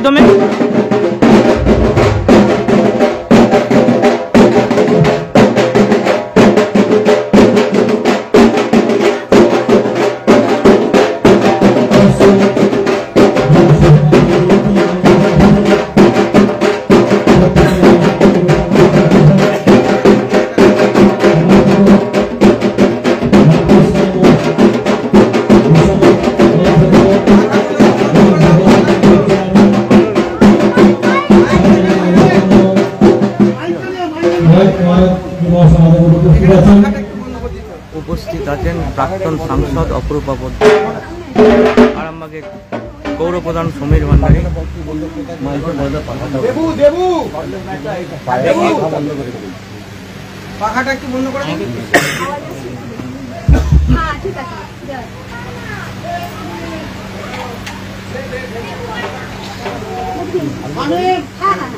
माध्यमे उपस्थित आছেন प्राक्तन सांसद अपूर्वा आरामबागের गौरव प्रधान समीर भांडारी পাখাটা একটু বন্ধ করে দিন। হ্যাঁ ঠিক আছে আমি হ্যাঁ হ্যাঁ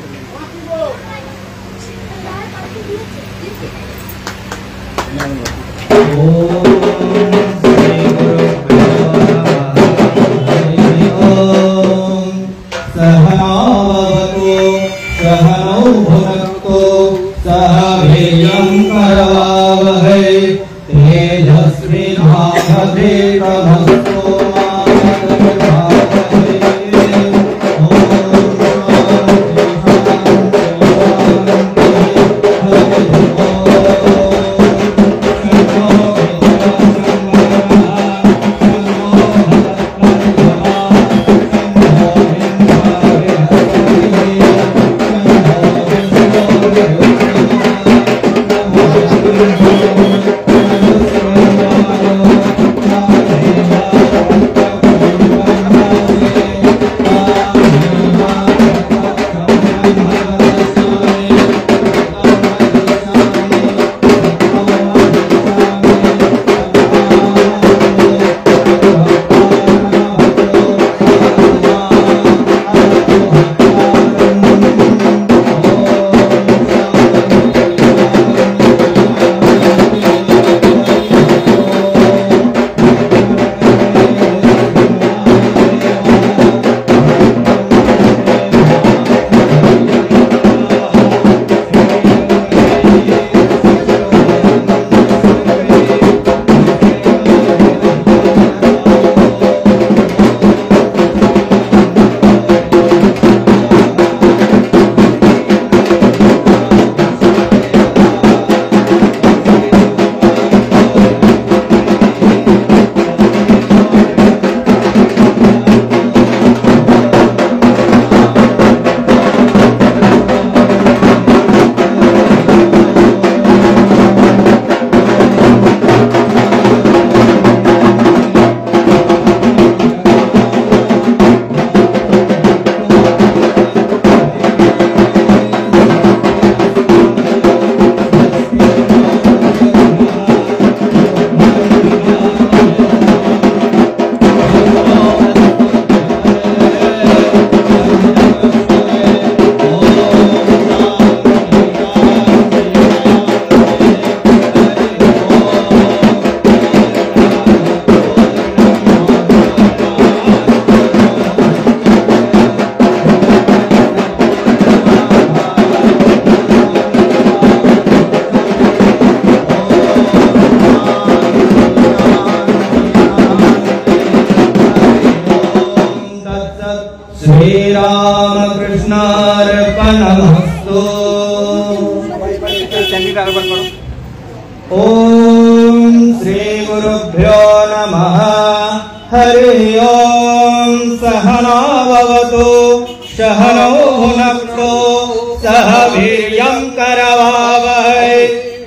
श्रीरामकृष्णार्पणमस्तु। ओम श्री गुरुभ्यो नमः। हरि ओम। सहना भवतु सहनौ भुनक्तु सह वीर्यं करवावहै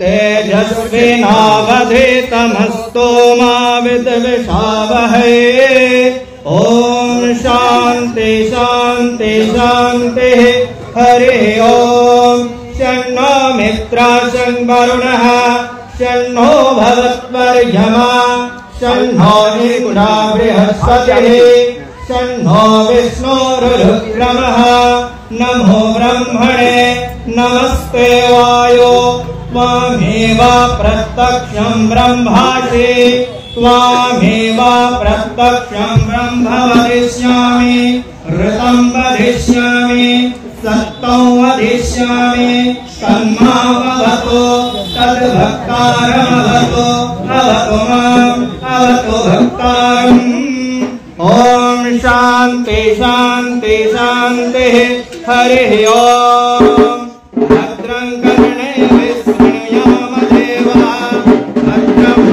तेजस्विनावधीतमस्तु मा विद्विषावहै। ओम शांति शांति शांति। हरि ओम। शन्नो मित्रः शं वरुणः शन्नो भवत्वर्यमा शन्नो निर्गुणा बृहस्पतिः शन्नो विष्णुरुक्रमः। नमो ब्रह्मणे नमस्ते वायो त्वमेव प्रत्यक्षं ब्रह्मासि त्वमेव प्रत्यक्षं ब्रह्म वदिष्यामि। ऋतं वदिष्यामि सत्तं वदिष्यामि तन्मावतु तद्भक्तारमवतु अवतु माम् अवतु भक्तारम् ॐ शान्ति शान्ति शान्तिः हरिः ॐ भद्रं कर्णेभिः शृणुयाम देवाः भद्रं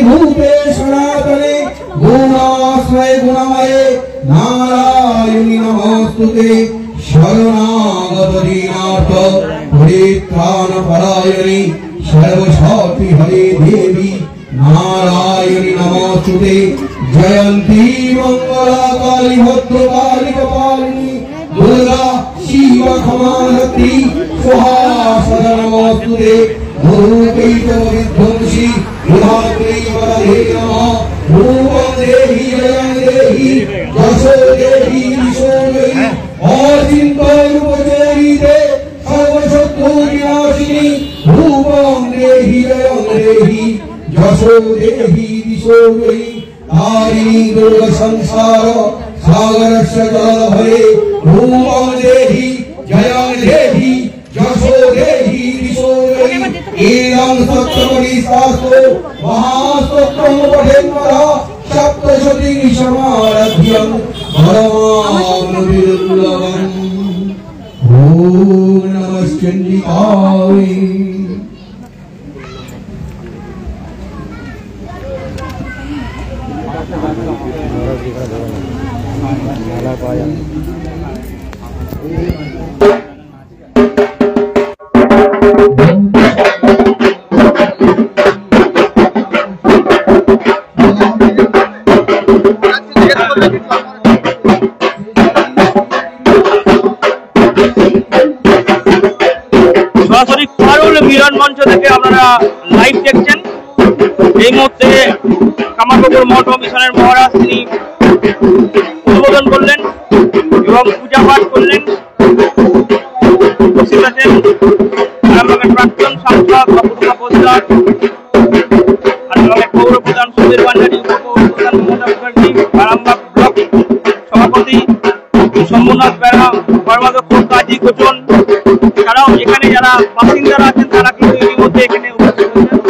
भूते सनातने गुणाश्रय गुणमये नारायणी नमोस्तुते शरणागत दीनार्थ परित्राण परायणी सर्वशक्ति हरे देवी नारायणी नमोस्तुते जयंती मंगला काली भद्रकाली कपालिनी दुर्गा शिव खमानती स्वाहा सदा नमोस्तुते विध्वंसी विधात्री वरदे नमः रूपं देहि जयं देहि यशो देहि दिशो देहि অচিন্ত রূপচরিতে সর্বশত্রু বিনাশিনী রূপং দেহি জয়ং দেহি যশো দেহি দিশো দেহি তারিণী দুর্গা সংসার সাগরস্য জলভয়ে রূপং দেহি জয়ং দেহি যশো দেহি দিশো দেহি এরং সত্যমণি শাস্ত্র মহাস্তোত্রম পঠেন্দ্র সপ্তশতী সমারাধ্যং পরমানন্দবিদুর্লভম ওম নমঃ চণ্ডিকায়। সরাসরি পারুল মিলন মঞ্চ থেকে আপনারা লাইভ দেখছেন। এই মুহূর্তে কামারপুকুর মঠ ও মিশনের মহারাজ তিনি উদ্বোধন করলেন এবং পূজা পাঠ করলেন। উপস্থিত আছেন আরামবাগের প্রাক্তন সাংসদ অপূর্বা পোদ্দার, আরামবাগের পৌর প্রধান সুধীর ভান্ডারী, উপপৌর প্রধান মমতা মুখার্জি, আরামবাগ ব্লক সভাপতি শম্ভুনাথ বেড়া, কর্মাধ্যক্ষ কাজী গোচন, ছাড়াও এখানে যারা বাসিন্দারা আছেন তারা কিন্তু এই মধ্যে এখানে উপস্থিত হয়েছেন।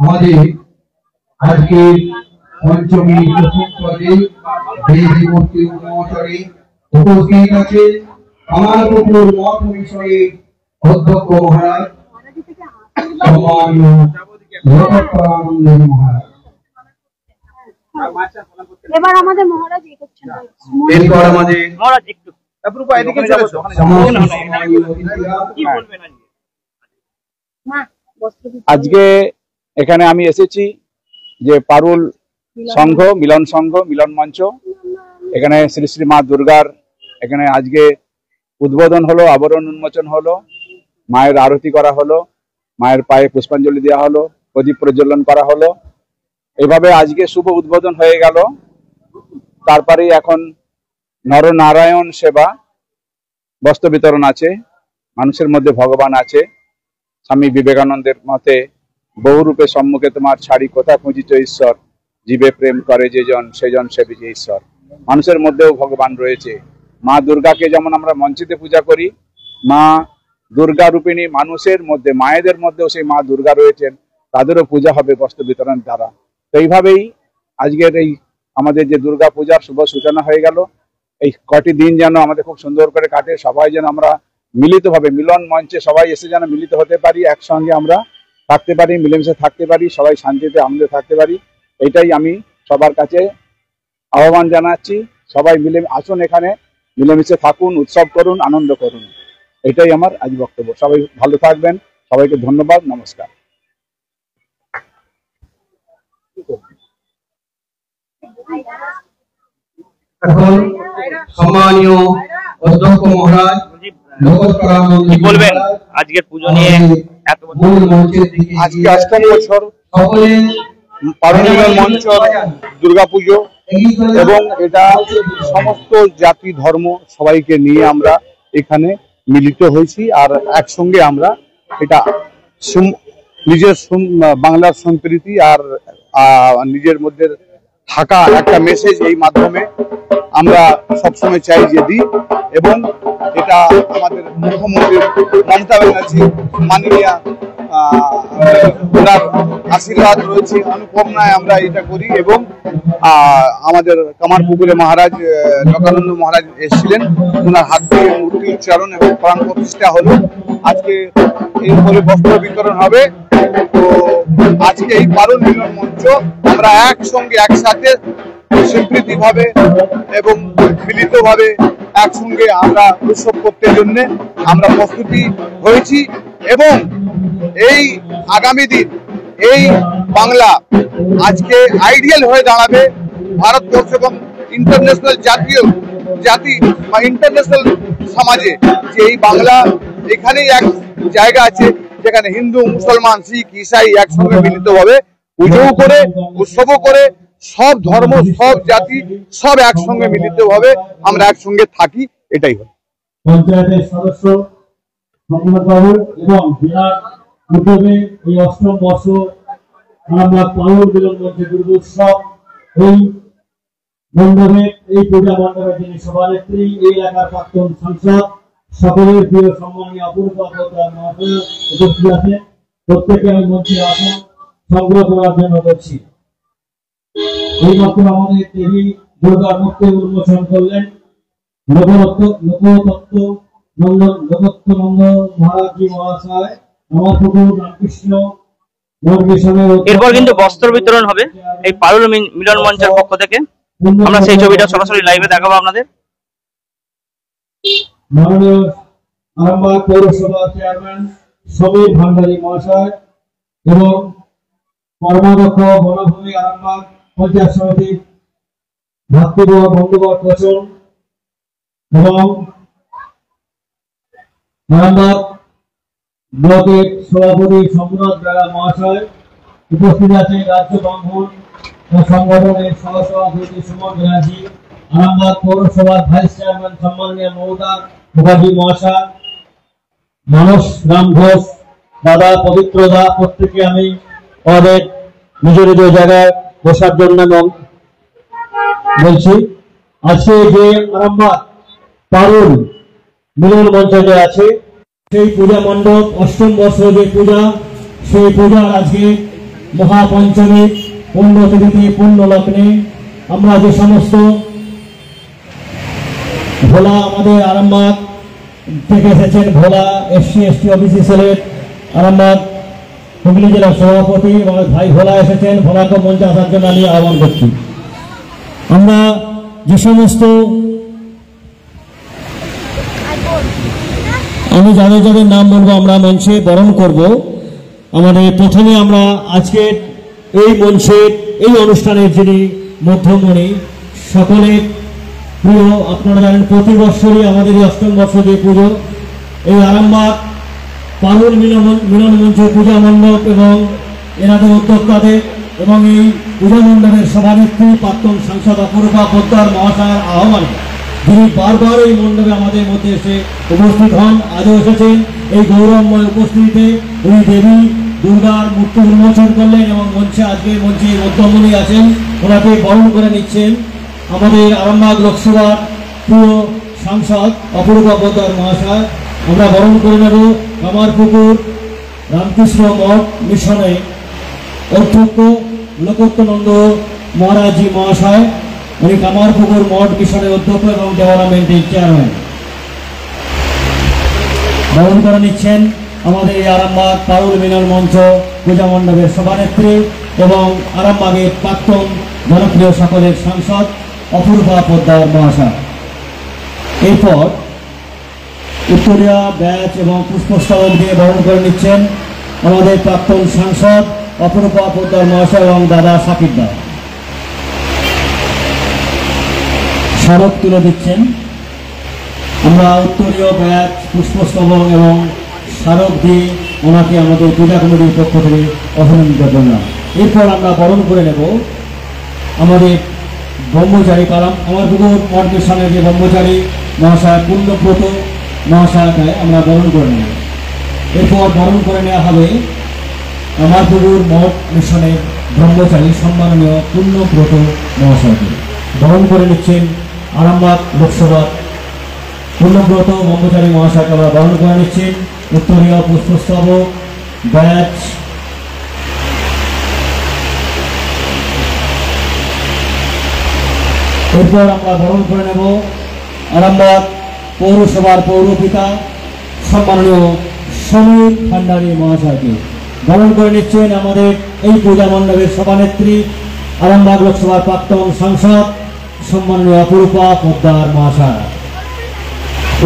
আমাদের আজকে পঞ্চমী পদে দেবী মূর্তি উন্মোচনে উপস্থিত আছে কামারপুকুর মঠ মিশনের অধ্যক্ষ মহারাজ সম্মানীয় লোকপ্রানন্দ মহারাজ। এবার আমাদের মহারাজ এই করছেন। এরপর আমাদের মহারাজ একটু এদিকে চলে এসো। কি বলবেন আজকে? মা বস্ত্র দিতে আজকে এখানে আমি এসেছি যে পারুল সংঘ মিলন মঞ্চ, এখানে শ্রী শ্রী মা দুর্গার এখানে আজকে উদ্বোধন হলো, আবরণ উন্মোচন হলো, মায়ের আরতি করা হলো, মায়ের পায়ে পুষ্পাঞ্জলি দেওয়া হলো, প্রদীপ প্রজ্বলন করা হলো। এভাবে আজকে শুভ উদ্বোধন হয়ে গেল। তারপরে এখন নরনারায়ণ সেবা বস্ত্র বিতরণ আছে, মানুষের মধ্যে ভগবান আছে। স্বামী বিবেকানন্দের মতে বহুরূপে সম্মুখে তোমার ছাড়ি কোথা খুঁজিছ ঈশ্বর, জীবে প্রেম করে যেজন সেজন সেবিছে ঈশ্বর। মানুষের মধ্যেও ভগবান রয়েছে। মা দুর্গাকে যেমন আমরা মঞ্চিতে পূজা করি, মা দুর্গা রূপিণী মানুষের মধ্যে, মায়েদের মধ্যেও সেই মা দুর্গা রয়েছেন, তাদেরও পূজা হবে বস্ত্র বিতরণ দ্বারা। তো এইভাবেই আজকের এই আমাদের যে দুর্গা পূজার শুভ সূচনা হয়ে গেল। এই কটি দিন যেন আমাদের খুব সুন্দর করে কাটে, সবাই যেন আমরা মিলিতভাবে মিলন মঞ্চে সবাই এসে যেন মিলিত হতে পারি, একসঙ্গে আমরা থাকতে পারি, মিলেমিশে থাকতে পারি, সবাই শান্তিতে আনন্দে থাকতে পারি। এটাই আমি সবার কাছে আহ্বান জানাচ্ছি। সবাই মিলে আসুন, এখানে মিলেমিশে থাকুন, উৎসব করুন, আনন্দ করুন। এটাই আমার আজ বক্তব্য। সবাই ভালো থাকবেন, সবাইকে ধন্যবাদ, নমস্কার। এখন সম্মানীয় অধ্যক্ষ মহারাজ লোকপ্রানন্দ কি বলবেন আজকের পুজো নিয়ে? এত মূল মঞ্চের দিকে আজকে ৮ম বছর সকলে পারুল মিলন মঞ্চ দুর্গাপুজো, এবং এটা সমস্ত জাতি ধর্ম সবাইকে নিয়ে আমরা এখানে মিলিত হয়েছি। আর একসঙ্গে আমরা এটা নিজের বাংলার সম্প্রীতি আর নিজের মধ্যে থাকা একটা মেসেজ এই মাধ্যমে আমরা সবসময় চাই যে দিই। এবং এটা আমাদের মুখ্যমন্ত্রী মমতা ব্যানার্জি মাননীয়া ওনার আশীর্বাদ রয়েছে, অনুপ্রেরণায় আমরা এটা করি। এবং আমাদের কামারপুকুরে মহারাজ লোকানন্দ মহারাজ এসেছিলেন, ওনার হাত দিয়ে মূর্তি উচ্চারণ এবং প্রাণ প্রতিষ্ঠা হলো। আজকে এরপরে বস্ত্র বিতরণ হবে। তো আজকে এই পারুল মিলন মঞ্চ আমরা একসঙ্গে একসাথে সম্প্রীতি ভাবে এবং মিলিত ভাবে একসঙ্গে আমরা উৎসব করতে জন্য আমরা প্রস্তুতি হয়েছি। এবং এই আগামী দিন এই বাংলা আজকে আইডিয়াল হয়ে দাঁড়াবে ভারতবর্ষ এবং ইন্টারন্যাশনাল জাতি বা ইন্টারন্যাশনাল সমাজে, যে এই বাংলা এখানেই এক জায়গা আছে যেখানে হিন্দু, মুসলমান, শিখ, ইসাই একসঙ্গে মিলিতভাবে পুজোও করে, উৎসবও করে, সব ধর্ম, সব জাতি, সব একসঙ্গে মিলিতভাবে আমরা একসঙ্গে থাকি, এটাই হয়। পঞ্চায়েতের সদস্য বাবু এবং জেলার উদ্যোগে এই ৮ম বর্ষ আমরা পাউল মিলন মঞ্চে দুর্গোৎসব এই মণ্ডপে, এই পূজা মণ্ডপের যিনি সভানেত্রী, এই এলাকার প্রাক্তন সাংসদ, সকলের প্রিয় সম্মানীয় অপূর্বা পোদ্দার মহাশয় উপস্থিত আছে। প্রত্যেকে আমি মঞ্চে আসন সংগ্রহ করার জন্য করছি। এই মাত্র আমাদের দেবী দুর্গার মূর্তি উন্মোচন করলেন লোকতত্ত্ব নন্দন মহারাজজি মহাশয়, আমার প্রভু রামকৃষ্ণ মঠ মিশনের। এরপর কিন্তু বস্ত্র বিতরণ হবে এই পারুল মিলন মঞ্চের পক্ষ থেকে। আমরা সেই ছবিটা সরাসরি লাইভে দেখাবো আপনাদের। মাননীয় আরামবাগ পৌরসভা চেয়ারম্যান সমীর ভান্ডারী মহাশয় এবং কর্মাধ্যক্ষ বনভূমি আরামবাগ পঞ্চায়েত সমিতির ভাতৃবর বন্ধুবর কোচন এবং আরামবাগ ব্লকের সভাপতি সম্রাট বেড়া মহাশয়, উপস্থিত আছে রাজ্য ব্রাহ্মণ সংগঠনের সহসভাপতি সুমন ব্যানার্জি, আরামবাগ পৌরসভার ভাইস চেয়ারম্যান সম্মানীয় মমতা মুখার্জি মহাশয়, মানস রাম ঘোষ, দাদা পবিত্র দা, প্রত্যেকে আমি আমাদের নিজ নিজ জায়গায় বসার জন্য এবং বলছি। আজকে যে আরামবাগ পারুল মিলন মঞ্চ যে আছে, সেই পূজা মণ্ডপ ৮ম বর্ষ যে পূজা, সেই পূজার আজকে মহাপঞ্চমী পুণ্যতিথিতে পুণ্য লগ্নে আমরা যে সমস্ত ভোলা, আমাদের আরামবাগ থেকে এসেছেন ভোলা SC/ST ওবিসি সেলের আরামবাগ হুগলি জেলার সভাপতি এবং ভাই ভোলা এসেছেন, ভোলাকে মঞ্চে আসার জন্য আমি আহ্বান করছি। আমরা যে সমস্ত আমি যাদের নাম বলবো আমরা মঞ্চে বরণ করব। আমাদের প্রথমে আমরা আজকের এই মঞ্চের এই অনুষ্ঠানের যিনি মধ্যমণি, সকলের প্রিয়, আপনারা জানেন প্রতি বছরই আমাদের এই ৮ম বর্ষ যে পুজো, এই আরামবাগ পারুল মিলন মঞ্চ পূজা মণ্ডপ এবং এনাদের উদ্যোক্তাদের এবং এই পূজা মণ্ডপের সভানেত্রী প্রাক্তন সাংসদ অপূর্বা পোদ্দার মহাশয়ের আহ্বানে যিনি বারবার এই মণ্ডপে আমাদের মধ্যে এসে উপস্থিত হন, আজও এসেছেন। এই গৌরবময় উপস্থিতিতে উনি দেবী দুর্গার মূর্তি উন্মোচন করলেন এবং মঞ্চে আজকে মঞ্চে মধ্যমণি আছেন, ওনাকে বরণ করে নিচ্ছেন আমাদের আরামবাগ লোকসভার প্রিয় সাংসদ অপূর্বা পোদ্দার মহাশয়। আমরা বরণ করে নেব কামারপুকুর রামকৃষ্ণ মঠ মিশনে অধ্যক্ষ লোকোত্তনন্দ মহারাজজি মহাশয়, উনি কামারপুকুর মঠ মিশনের অধ্যক্ষ এবং ডেভেলপমেন্টের চেয়ারম্যান। বরণ করে নিচ্ছেন আমাদের এই আরামবাগ পারুল মিলন মঞ্চ পূজা মণ্ডপের সভানেত্রী এবং আরামবাগের প্রাক্তন জনপ্রিয় সকলের সাংসদ অপূর্বা পোদ্দার মহাশয়। এরপর উত্তরিয়া ব্যাচ এবং পুষ্পস্তবক দিয়ে বরণ করে নিচ্ছেন আমাদের প্রাক্তন সাংসদ অপূর্বা পোদ্দার মহাশয় এবং দাদা সাকিব দা। স্মারক তুলে দিচ্ছেন। আমরা উত্তরীয় ব্যাচ, পুষ্পস্তবক এবং স্মারক দিয়ে ওনাকে আমাদের পূজা কমিটির পক্ষ থেকে অভিনন্দন জানাই। এরপর আমরা বরণ করে নেব আমাদের ব্রহ্মচারী কামারপুকুর মঠ মিশনের যে ব্রহ্মচারী মহাশয় পুণ্যব্রত মহাশয়কে আমরা বরণ করে নেব। এরপর বরণ করে নেওয়া হবে কামারপুকুর মঠ মিশনের ব্রহ্মচারী সম্মাননীয় পুণ্যব্রত মহাশয়কে। বরণ করে নিচ্ছেন আরামবাগ লোকসভার পুণ্যব্রত ব্রহ্মচারী মহাশয়কে আমরা বরণ করে নিচ্ছেন। উত্তরীয় পুষ্পস্তবক ব্যাচ এরপর আমরা বরণ করে নেব আরামবাগ পৌরসভার পৌরপিতা সম্মাননীয় সমীর ভান্ডারী মহাশয়কে। বরণ করে নিচ্ছেন আমাদের এই পূজা মণ্ডপের সভানেত্রী আরামবাগ লোকসভার প্রাক্তন সাংসদ সম্মাননীয় অপূর্বা পোদ্দার মহাশয়।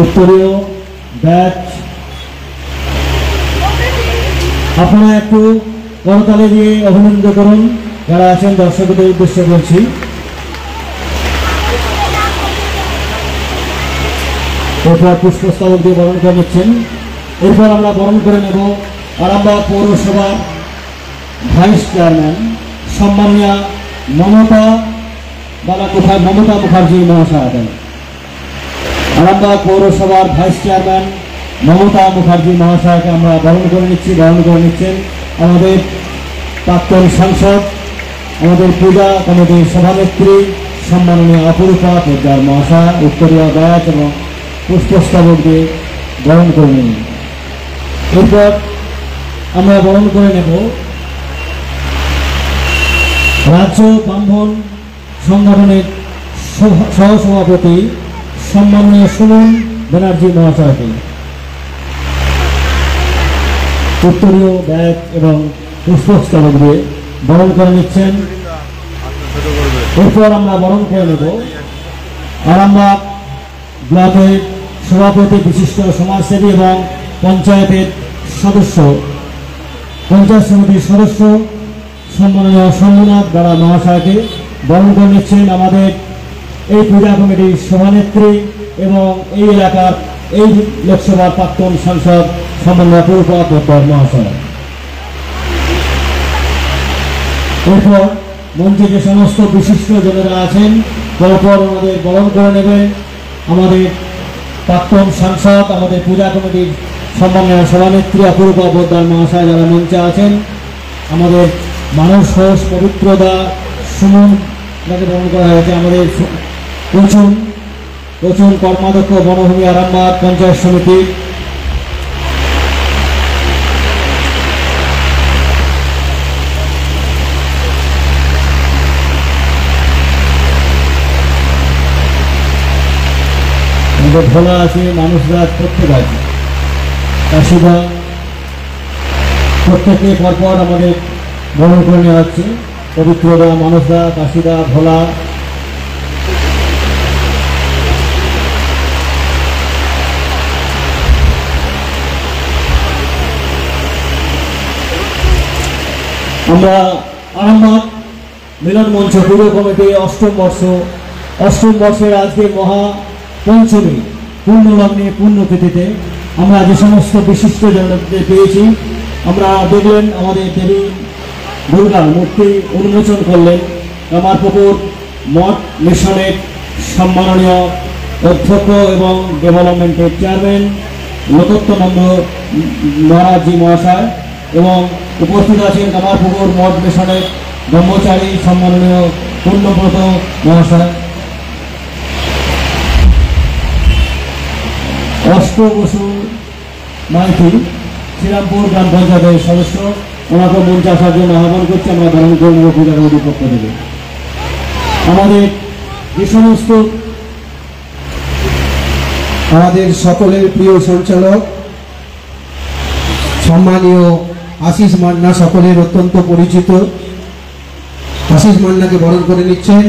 উত্তরীয় ব্যাচ আপনারা একটু করতালি দিয়ে অভিনন্দন করুন যারা আছেন দর্শকদের উদ্দেশ্যে বলছি। এরপর পুষ্পস্তবক দিয়ে বরণ করে নিচ্ছেন। এরপর আমরা বরণ করে নেব আরামবাগ পৌরসভার ভাইস চেয়ারম্যান সম্মানীয় মমতা মুখার্জি মহাশয়। আরামবাগ পৌরসভার ভাইস চেয়ারম্যান মমতা মুখার্জি মহাশয়কে আমরা বরণ করে নিচ্ছেন আমাদের প্রাক্তন সাংসদ, আমাদের পূজা কমিটির সভানেত্রী সম্মাননীয় অপরূপা পোদ্দার মহাশয় উত্তরীয় ব্যাচ এবং পুষ্পস্তবক দিয়ে বরণ করে নিন। এরপর আমরা বরণ করে নেব রাজ্য ব্রাহ্মণ সংগঠনের সহসভাপতি সম্মাননীয় সুমন ব্যানার্জি মহাশয়কে উত্তরীয় ব্যাগ এবং পুষ্পস্তবক দিয়ে বরণ করে নিচ্ছেন। এরপর আমরা বরণ করে নেব আরামবাগ ব্লকের সভাপতি বিশিষ্ট সমাজসেবী এবং পঞ্চায়েত সমিতির সদস্য সম্মাননীয় শম্ভুনাথ বেড়া মহাশয়কে বরণ করে নিচ্ছেন আমাদের এই পূজা কমিটির সভানেত্রী এবং এই এলাকার এই লোকসভার প্রাক্তন সাংসদ সম্মাননীয় অপরূপা পোদ্দার মহাশয়। এরপর মঞ্চে যে সমস্ত বিশিষ্ট জনেরা আছেন পরপর আমাদের বরণ করে নেবেন আমাদের প্রাক্তন সাংসদ, আমাদের পূজা কমিটির সম্মানীয় সভানেত্রী অপরূপা পোদ্দার মহাশয় যারা মঞ্চে আছেন, আমাদের মানস ঘোষ, পবিত্রদা, সুমন যাকে বরণ করা হয়েছে, আমাদের প্রচুর কর্মাধ্যক্ষ বনভূমি আরামবাগ পঞ্চায়েত সমিতি, ভোলা আছে, মানুষরাজ প্রত্যেক আছে, কাশিদা, প্রত্যেকে পরপর আমাদের বরণ করে নেওয়া হচ্ছে। পবিত্রদা, মানুষদা, কাশিদা, ভোলা, আমরা আরামবাগ মিলন মঞ্চ পূর্ব কমিটি অষ্টম বর্ষের আজকে মহা পঞ্চমী পূর্ণলগ্নে পূর্ণতিথিতে আমরা যে সমস্ত বিশিষ্ট জনদের পেয়েছি, আমরা দেখলেন আমাদের দেবী দুর্গার মূর্তি উন্মোচন করলেন কামারপুকুর মঠ মিশনের সম্মাননীয় অধ্যক্ষ এবং ডেভেলপমেন্টের চেয়ারম্যান লোকোত্তমানন্দ মহারাজজি মহাশয় এবং উপস্থিত আছেন কামারপুকুর মঠ মিশনের ব্রহ্মচারী সম্মাননীয় পূর্ণব্রত মহাশয়, অষ্ট বসু মাইতি শ্রীরামপুর গ্রাম পঞ্চায়েতের সদস্য, ওনাকে মঞ্চে আসার জন্য আহ্বান করছি। আমরা বরণ করে নেব পূজা কমিটির পক্ষ থেকে। আমাদের যে সমস্ত আমাদের সকলের প্রিয় সঞ্চালক সম্মানীয় আশিস মান্না, সকলের অত্যন্ত পরিচিত আশিস মান্নাকে বরণ করে নিচ্ছেন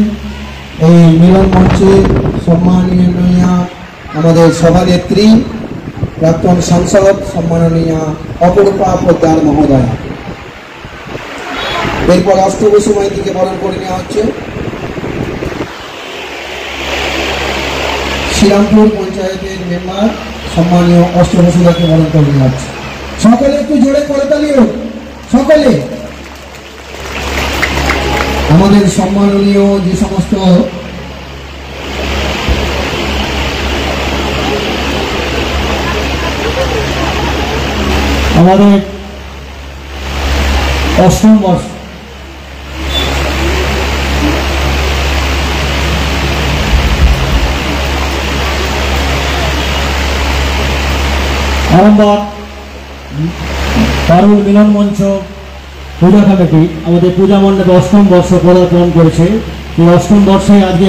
এই মিলন মঞ্চে সম্মানীয় আমাদের সভানেত্রী প্রাক্তন সাংসদ সম্মাননীয় অপরূপা পোদ্দার মহোদয়। এরপর অষ্টবসু মাইতিকে বরণ করে নেওয়া হচ্ছে শ্রীরামপুর পঞ্চায়েতের মেম্বার সম্মানীয় অষ্টবসুদাকে বরণ করে নেওয়া হচ্ছে। সকলে একটু জোরে করতালি হোক সকলে। আমাদের সম্মাননীয় যে সমস্ত আমাদের অষ্টম বর্ষ আরামবাগ পারুল মিলন মঞ্চ পূজা কমিটি আমাদের পূজা মণ্ডপে অষ্টম বর্ষ পদার্পণ করেছে। এই অষ্টম বর্ষে আজকে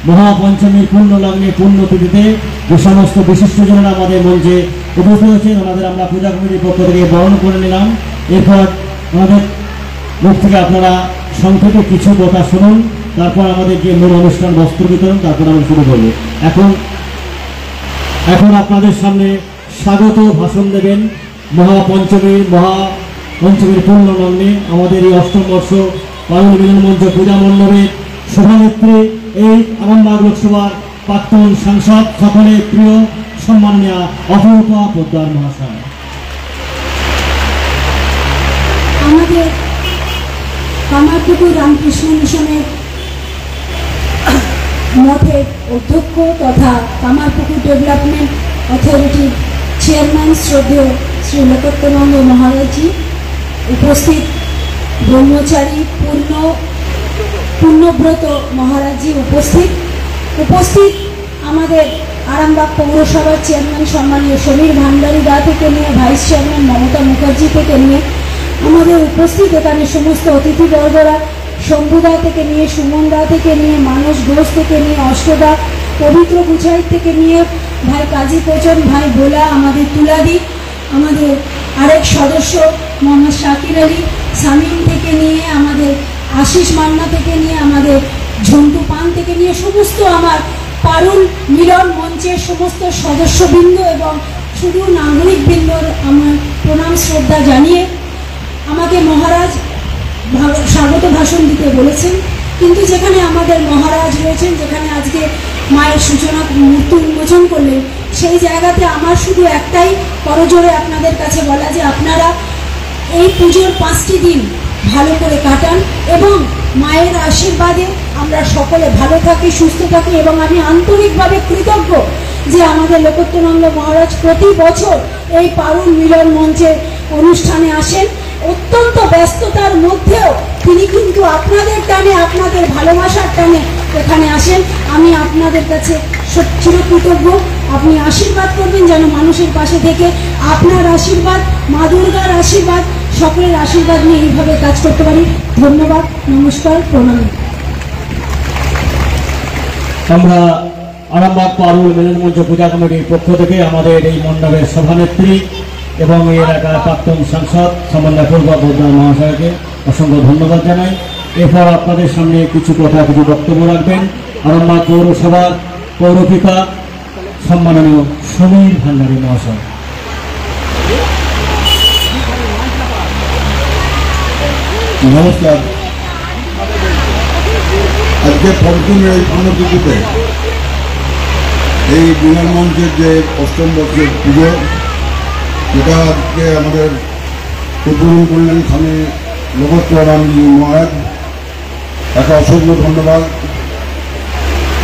মহাপঞ্চমীর পূর্ণ লগ্নে পূর্ণতিথিতে যে সমস্ত বিশিষ্টজনেরা আমাদের মঞ্চে উপস্থিত হয়েছেন ওনাদের আমরা পূজা কমিটির পক্ষ থেকে বরণ করে নিলাম। এরপর আমাদের মুখ থেকে আপনারা সংক্ষেপে কিছু কথা শুনুন, তারপর আমাদের যে মূল অনুষ্ঠান বস্ত্র বিতরণ, তারপর আমরা শুরু করবো। এখন আপনাদের সামনে স্বাগত ভাষণ দেবেন মহাপঞ্চমীর পঞ্চমীর পূর্ণ লগ্নে আমাদের এই অষ্টম বর্ষ পারুল মিলন মঞ্চ পূজা মণ্ডপের সভানেত্রী এই আরামবাগ লোকসভার প্রাক্তন সাংসদ সকলের প্রিয় সম্মানীয় অপরূপা পোদ্দার মহাশয়। আমাদের কামারপুকুর রামকৃষ্ণ মিশনের মঠের অধ্যক্ষ তথা কামারপুকুর ডেভেলপমেন্ট অথরিটির চেয়ারম্যান শ্রদ্ধেয় শ্রী লোকোত্তমানন্দ মহারাজজি, উপস্থিত ব্রহ্মচারী পূর্ণব্রত মহারাজজি উপস্থিত আমাদের আরামবাগ পৌরসভার চেয়ারম্যান সম্মানীয় সমীর ভান্ডারী দা থেকে নিয়ে ভাইস চেয়ারম্যান মমতা মুখার্জি থেকে নিয়ে আমাদের উপস্থিত এখানে সমস্ত অতিথিবর্গরা, শম্ভুদা থেকে নিয়ে সুমন দা থেকে নিয়ে মানস ঘোষ থেকে নিয়ে অষ্টদা, পবিত্র গুছাই থেকে নিয়ে ভাই কাজী কোচন, ভাই ভোলা, আমাদের তুলাদি, আমাদের আরেক সদস্য মোহাম্মদ শাকির আলী, সামিম থেকে নিয়ে আমাদের আশিস মান্না থেকে নিয়ে আমাদের ঝন্টু পান থেকে নিয়ে সমস্ত আমার পারুল মিলন মঞ্চের সমস্ত সদস্যবৃন্দ এবং শুধু নাগরিকবৃন্দর আমার প্রণাম শ্রদ্ধা জানিয়ে আমাকে মহারাজ স্বাগত ভাষণ দিতে বলেছেন। কিন্তু যেখানে আমাদের মহারাজ রয়েছেন, যেখানে আজকে মায়ের সূচনা মূর্তি উন্মোচন করলেন, সেই জায়গাতে আমার শুধু একটাই করজোড়ে আপনাদের কাছে বলা যে আপনারা এই পুজোর 5টি দিন ভালো করে কাটান এবং মায়ের আশীর্বাদে আমরা সকলে ভালো থাকি, সুস্থ থাকি। এবং আমি আন্তরিকভাবে কৃতজ্ঞ যে আমাদের লোকোত্তমানন্দ মহারাজ প্রতি বছর এই পারুল মিলন মঞ্চে অনুষ্ঠানে আসেন। অত্যন্ত ব্যস্ততার মধ্যেও তিনি কিন্তু আপনাদের টানে, আপনাদের ভালোবাসার টানে এখানে আসেন। আমি আপনাদের কাছে চিরকৃতজ্ঞ। আপনি আশীর্বাদ করবেন যেন মানুষের পাশে থেকে আপনার আশীর্বাদ, মা দুর্গার আশীর্বাদ, সকলের আশীর্বাদ নিয়ে এইভাবে কাজ করতে পারি। ধন্যবাদ, নমস্কার, প্রণাম। আমরা আরামবাগ পারুল মিলন মঞ্চ পূজা কমিটির পক্ষ থেকে আমাদের এই মণ্ডপের সভানেত্রী এবং এই এলাকার প্রাক্তন সাংসদ সম্মানীয় অপূর্বা পোদ্দার মহাশয়কে অসংখ্য ধন্যবাদ জানাই। এরপর আপনাদের সামনে কিছু বক্তব্য রাখবেন আরামবাগ পৌরসভার পৌরপিতা সম্মাননীয় সমীর ভান্ডারী মহাশয়। নমস্কার। আজকে পঞ্চমের এই পূর্ণতিথিতে এই মিলন মঞ্চের যে অষ্টম বর্ষের পুজো, যেটা আজকে আমাদের উদ্বোধন করলেন স্বামী লোকোত্তমানন্দজি মহারাজ, তাকে অসংখ্য ধন্যবাদ।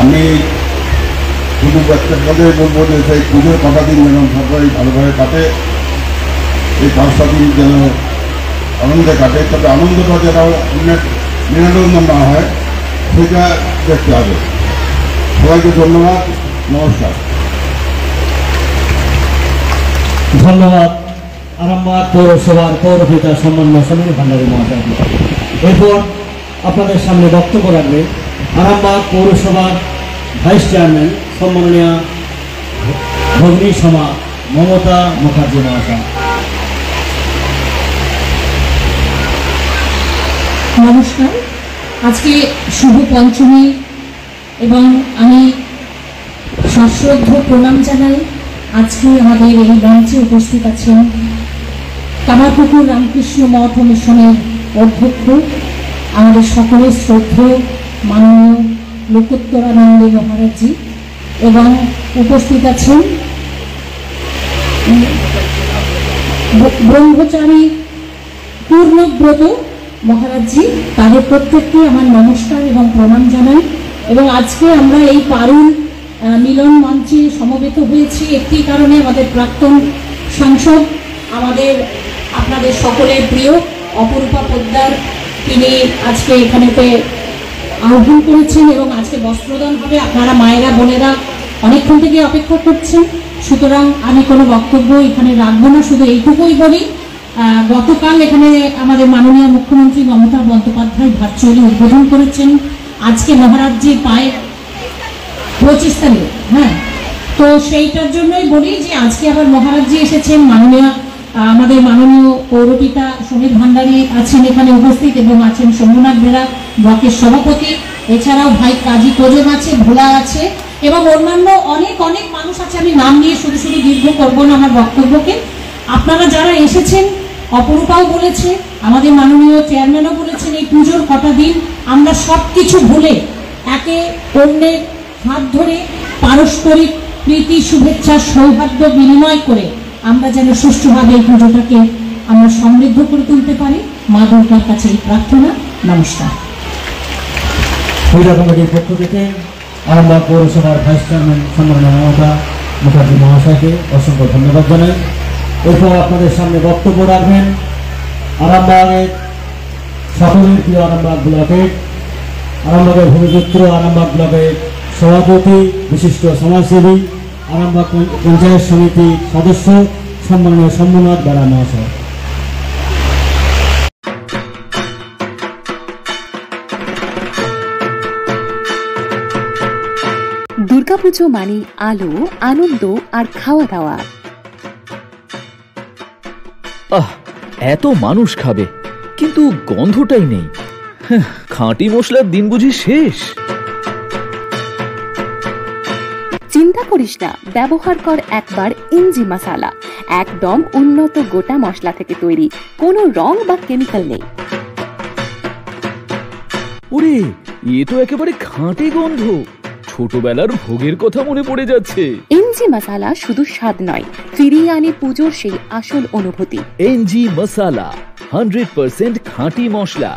আমি শুধু একটা কথাই বলবো যে সেই পুজোর কটা দিন যেন সবাই ভালোভাবে কাটে, এই 5টা দিন যেন আনন্দে কাটে, তবে আনন্দটা যেন নিরানন্দ না হয় সেটা দেখতে হবে। সবাইকে ধন্যবাদ, নমস্কার। ধন্যবাদ আরামবাগ পৌরসভার পৌরপিতা সম্মানীয় সমীর ভান্ডারী মহাশয়। এরপর আপনাদের সামনে বক্তব্য রাখবেন আরামবাগ পৌরসভার ভাইস চেয়ারম্যান সম্মাননীয় ভগ্নী সমা মমতা মুখার্জি মহাশয়। নমস্কার। আজকে শুভ পঞ্চমী এবং আমি সশ্রদ্ধ প্রণাম জানাই। আজকে আমাদের এই মঞ্চে উপস্থিত আছেন কামারপুকুর রামকৃষ্ণ মঠ মিশনের অধ্যক্ষ আমাদের সকলের শ্রদ্ধেয় মাননীয় লোকোত্তরানন্দ মহারাজজি এবং উপস্থিত আছেন ব্রহ্মচারী পূর্ণব্রত মহারাজজি। তাদের প্রত্যেককে আমার নমস্কার এবং প্রণাম জানাই। এবং আজকে আমরা এই পারুল মিলন মঞ্চে সমবেত হয়েছি একটি কারণে, আমাদের প্রাক্তন সাংসদ, আমাদের আপনাদের সকলের প্রিয় অপরূপা পোদ্দার, তিনি আজকে এখানেতে আহ্বান করেছেন এবং আজকে বস্ত্রদান হবে। আপনারা মায়েরা বোনেরা অনেকক্ষণ থেকে অপেক্ষা করছেন, সুতরাং আমি কোনো বক্তব্য এখানে রাখবো না, শুধু এইটুকুই বলি গতকাল এখানে আমাদের মাননীয় মুখ্যমন্ত্রী মমতা বন্দ্যোপাধ্যায় ভার্চুয়ালি উদ্বোধন করেছেন। আজকে মহারাজজির পায়ের 25 তারিখ, হ্যাঁ, তো সেইটার জন্যই বলি যে আজকে আবার মহারাজজি এসেছেন, আমাদের মাননীয় পৌরপিতা সমীর ভান্ডারী আছেন এখানে উপস্থিত এবং আছেন সোমনাথ বেরা ব্লকের সভাপতি, এছাড়াও ভাই কাজী কোজন আছে, ভোলা আছে এবং অন্যান্য অনেক অনেক মানুষ আছে। আমি নাম নিয়ে শুধু দীর্ঘ করবো না আমার বক্তব্যকে। আপনারা যারা এসেছেন অপরূপাও বলেছে, আমাদের মাননীয় চেয়ারম্যানও বলেছেন, এই পুজোর কটা দিন আমরা সব কিছু ভুলে একে অন্যের হাত ধরে পারস্পরিক প্রীতি শুভেচ্ছা সৌহার্দ্য বিনিময় করে আমরা যেন সুষ্ঠুভাবে এই পুজোটাকে আমরা সমৃদ্ধ করে তুলতে পারি। মা দুর্গার কাছে এই প্রার্থনা। নমস্কার। পূজা কমিটির পক্ষ থেকে আরামবাগ পৌরসভার ভাইস চেয়ারম্যান সম্মানীয় মমতা মুখার্জি মহাশয়কে অসংখ্য ধন্যবাদ জানাই। এরপর আপনাদের সামনে বক্তব্য রাখবেন আরামবাগের সকলের প্রিয় আরামবাগ ব্লকের ভূমিপুত্র, আরামবাগ ব্লকের সভাপতি, বিশিষ্ট সমাজসেবী, আরামবাগ পঞ্চায়েত সমিতির সদস্য সম্মানীয় শম্ভুনাথ বেড়া মহাশয়। দুর্গাপুজো মানে আলো, আনন্দ আর খাওয়া দাওয়া। এত মানুষ খাবে কিন্তু গন্ধটাই নেই। খাঁটি মশলার দিন বুঝি শেষ? চিন্তা করিস না, ব্যবহার কর একবার এনজি মশালা। একদম উন্নত গোটা মশলা থেকে তৈরি, কোনো রং বা কেমিক্যাল নেই। ওরে, এ তো একেবারে খাঁটি গন্ধ। ছোটবেলার ভোগের কথা মনে পড়ে যাচ্ছে। এনজি মশালা শুধু স্বাদ নয়, ফিরিয়ে আনে পুজোর সেই আসল অনুভূতি। এনজি মশালা 100% খাঁটি মশলা,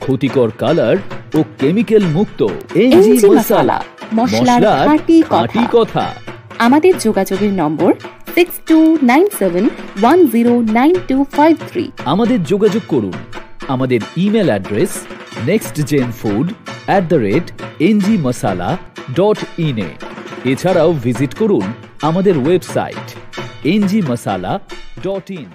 ক্ষতিকর কালার ও কেমিক্যাল মুক্ত। এনজি মশালা, মশলার খাঁটি কথা। আমাদের যোগাযোগের নম্বর 6297109253। আমাদের যোগাযোগ করুন। আমাদের ইমেল অ্যাড্রেস nextgenfood@ngmasala.in এ। এছাড়াও ভিজিট করুন আমাদের ওয়েবসাইট ngmasala.in।